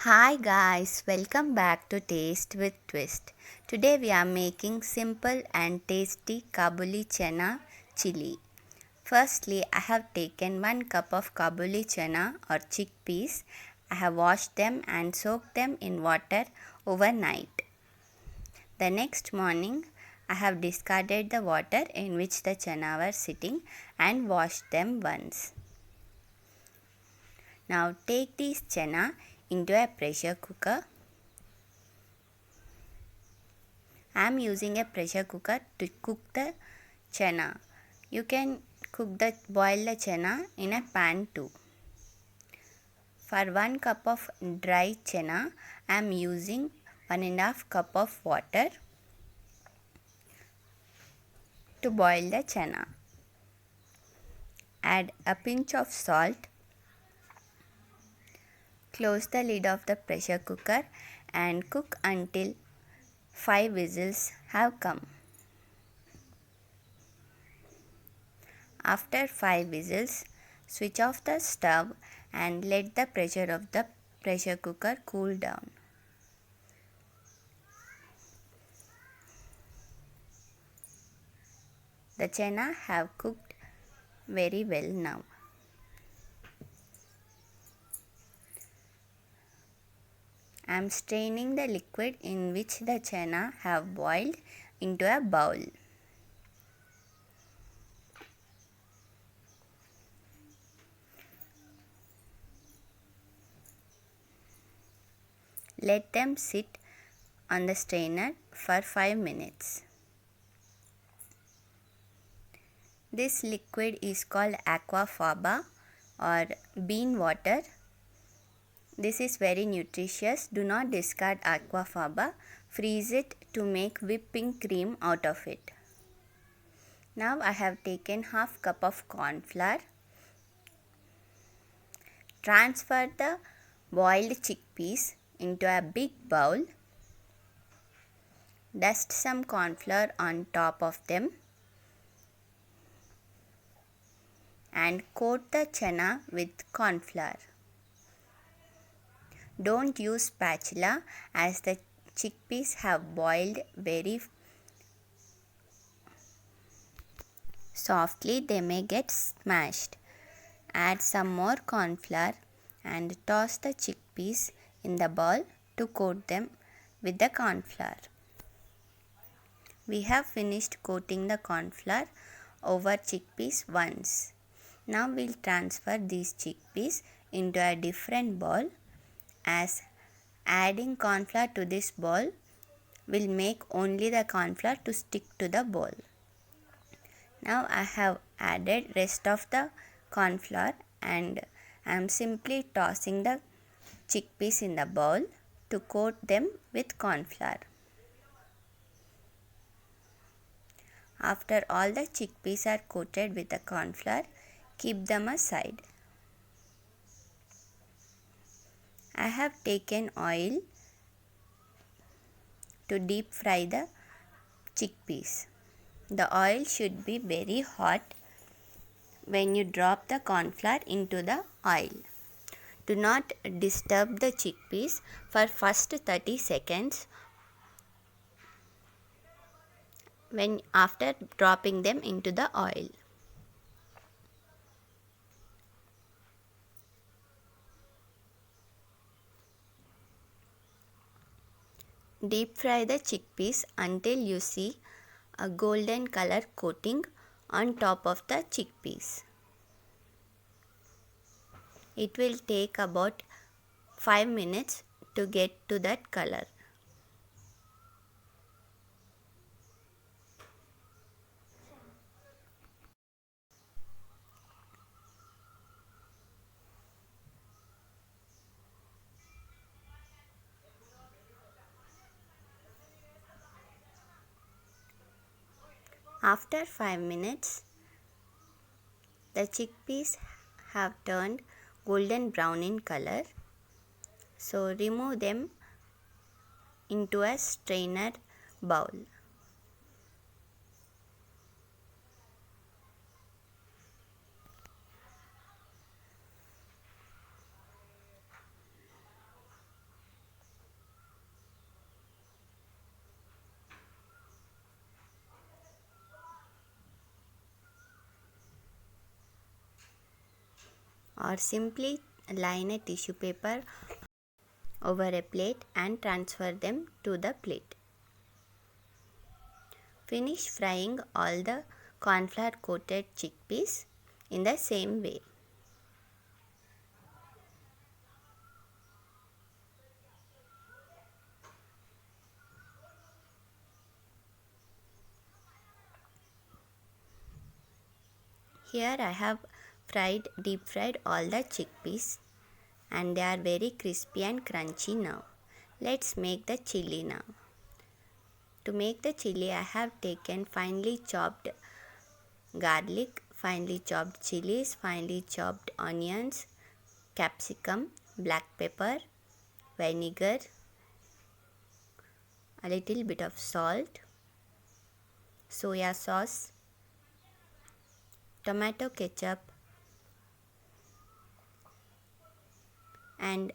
Hi guys, welcome back to Taste with Twist. Today we are making simple and tasty Kabuli Chana chili. Firstly, I have taken 1 cup of Kabuli Chana or chickpeas. I have washed them and soaked them in water overnight. The next morning, I have discarded the water in which the chana were sitting and washed them once. Now take these chana into a pressure cooker. I am using a pressure cooker to cook the chana. You can boil the chana in a pan too. For 1 cup of dry chana, I am using 1.5 cup of water to boil the chana. Add a pinch of salt. Close the lid of the pressure cooker and cook until 5 whistles have come. After 5 whistles, switch off the stove and let the pressure of the pressure cooker cool down. The chana have cooked very well now. I am straining the liquid in which the chana have boiled into a bowl. Let them sit on the strainer for 5 minutes. This liquid is called aquafaba or bean water. This is very nutritious. Do not discard aquafaba. Freeze it to make whipping cream out of it. Now I have taken half cup of corn flour. Transfer the boiled chickpeas into a big bowl. Dust some corn flour on top of them and coat the chana with corn flour. Don't use spatula as the chickpeas have boiled very softly, they may get smashed. Add some more corn flour and toss the chickpeas in the bowl to coat them with the corn flour. We have finished coating the corn flour over chickpeas once. Now we'll transfer these chickpeas into a different bowl, as adding corn flour to this bowl will make only the corn flour to stick to the bowl. Now I have added rest of the corn flour and I am simply tossing the chickpeas in the bowl to coat them with corn flour. After all the chickpeas are coated with the corn flour, keep them aside. I have taken oil to deep fry the chickpeas. The oil should be very hot when you drop the corn flour into the oil. Do not disturb the chickpeas for first 30 seconds after dropping them into the oil. Deep fry the chickpeas until you see a golden color coating on top of the chickpeas. It will take about 5 minutes to get to that color. After 5 minutes, the chickpeas have turned golden brown in color. So remove them into a strainer bowl. or simply line a tissue paper over a plate and transfer them to the plate. Finish frying all the cornflour coated chickpeas in the same way. Here I have deep fried all the chickpeas and they are very crispy and crunchy now. Let's make the chilli now. To make the chilli, I have taken finely chopped garlic, finely chopped chillies, finely chopped onions, capsicum, black pepper, vinegar, a little bit of salt, soya sauce, tomato ketchup, and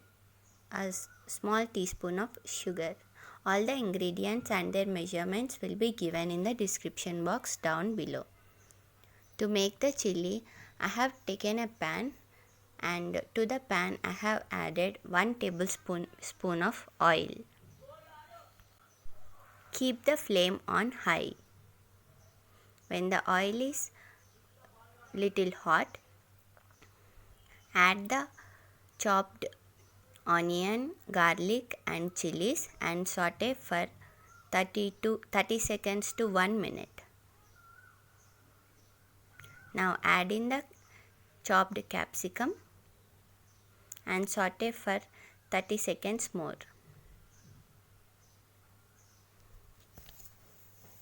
a small teaspoon of sugar. All the ingredients and their measurements will be given in the description box down below. To make the chilli, I have taken a pan and to the pan I have added 1 tablespoon of oil. Keep the flame on high. When the oil is little hot, add the chopped onion, garlic and chilies and saute for 30 seconds to 1 minute. Now add in the chopped capsicum and saute for 30 seconds more.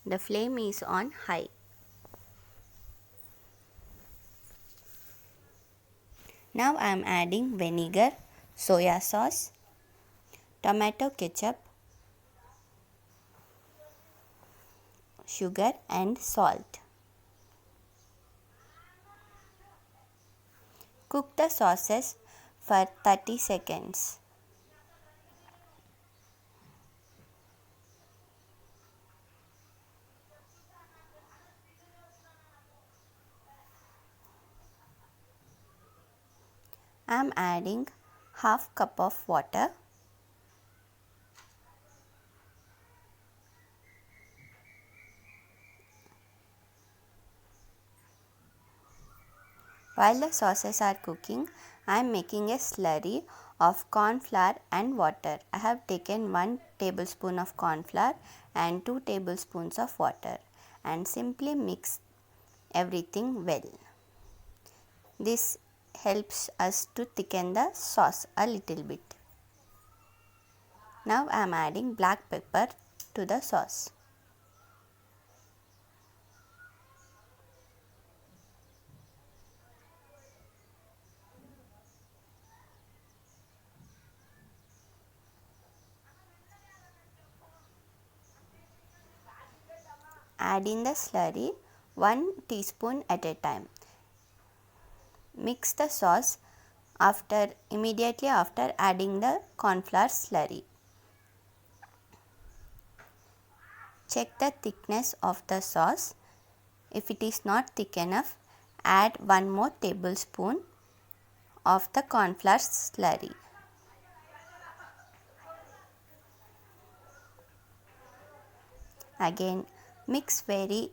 The flame is on high. Now I am adding vinegar, soya sauce, tomato ketchup, sugar and salt. Cook the sauces for 30 seconds. I am adding half cup of water. While the sauces are cooking, I am making a slurry of corn flour and water. I have taken 1 tablespoon of corn flour and 2 tablespoons of water and simply mix everything well. This helps us to thicken the sauce a little bit. Now I am adding black pepper to the sauce. Add in the slurry 1 teaspoon at a time. Mix the sauce immediately after adding the cornflour slurry. Check the thickness of the sauce. If it is not thick enough, add 1 more tablespoon of the cornflour slurry. Again, mix very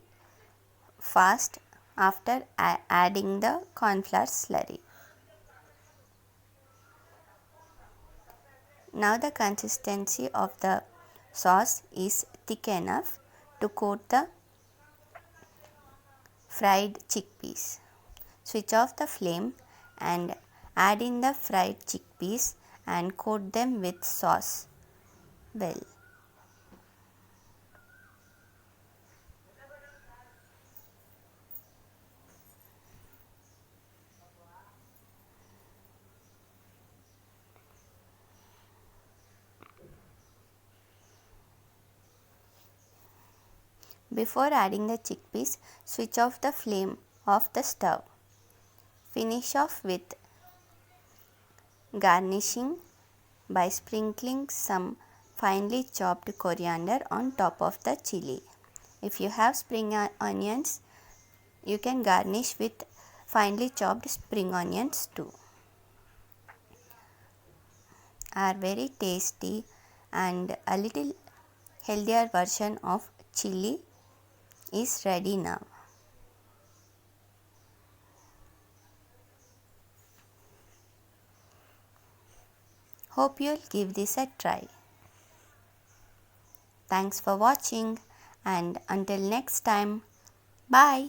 fast after adding the cornflour slurry. Now the consistency of the sauce is thick enough to coat the fried chickpeas. Switch off the flame and add in the fried chickpeas and coat them with sauce well. Before adding the chickpeas, switch off the flame of the stove. Finish off with garnishing by sprinkling some finely chopped coriander on top of the chili. If you have spring onions, you can garnish with finely chopped spring onions too. are very tasty and a little healthier version of chili is ready now. Hope you'll give this a try. Thanks for watching and until next time, bye.